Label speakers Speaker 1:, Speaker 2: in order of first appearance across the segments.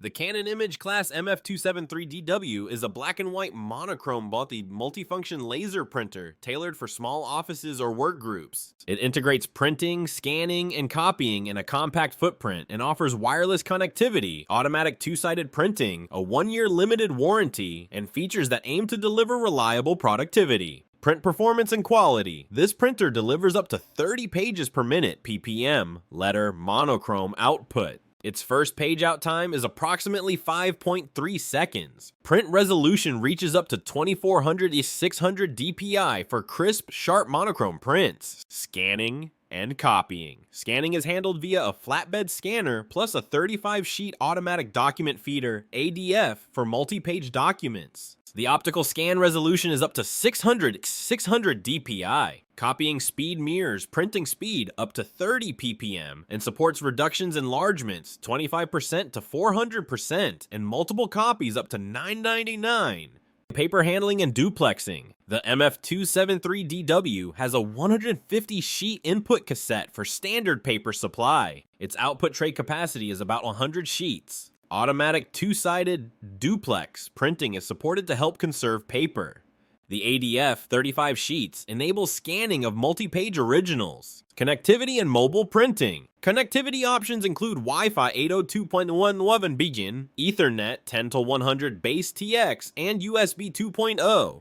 Speaker 1: The Canon imageCLASS MF273dw is a black and white monochrome multifunction laser printer tailored for small offices or work groups. It integrates printing, scanning, and copying in a compact footprint and offers wireless connectivity, automatic two-sided printing, a 1-year limited warranty, and features that aim to deliver reliable productivity. Print performance and quality. This printer delivers up to 30 pages per minute ppm, letter, monochrome output. Its first page out time is approximately 5.3 seconds. Print resolution reaches up to 2400x600 dpi for crisp, sharp monochrome prints. Scanning and copying. Scanning is handled via a flatbed scanner plus a 35-sheet automatic document feeder, ADF, for multi-page documents. The optical scan resolution is up to 600 dpi. Copying speed mirrors printing speed up to 30 ppm and supports reductions enlargements 25% to 400% and multiple copies up to $9.99. Paper handling and duplexing. The MF273dw has a 150-sheet input cassette for standard paper supply. Its output tray capacity is about 100 sheets. Automatic two-sided duplex printing is supported to help conserve paper. The ADF 35 sheets enables scanning of multi-page originals. Connectivity and mobile printing. Connectivity options include Wi-Fi 802.11 Ethernet 10-100 base TX, and USB 2.0.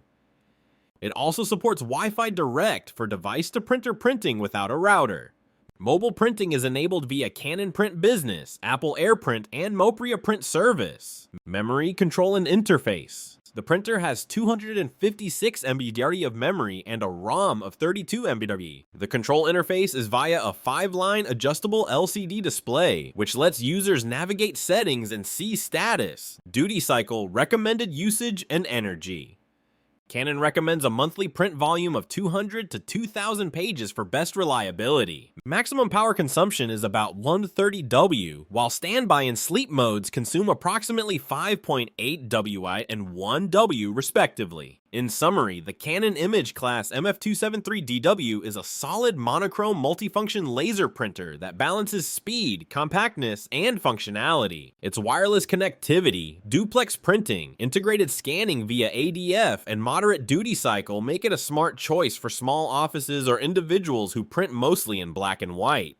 Speaker 1: It also supports Wi-Fi Direct for device-to-printer printing without a router. Mobile printing is enabled via Canon Print Business, Apple AirPrint, and Mopria Print Service. Memory, control, and interface. The printer has 256 MB of memory and a ROM of 32 MB. The control interface is via a 5-line adjustable LCD display, which lets users navigate settings and see status, duty cycle, recommended usage, and energy. Canon recommends a monthly print volume of 200 to 2,000 pages for best reliability. Maximum power consumption is about 130 W, while standby and sleep modes consume approximately 5.8 Wi and 1 W respectively. In summary, the Canon imageCLASS MF273dw is a solid monochrome multifunction laser printer that balances speed, compactness, and functionality. Its wireless connectivity, duplex printing, integrated scanning via ADF, and moderate duty cycle make it a smart choice for small offices or individuals who print mostly in black and white.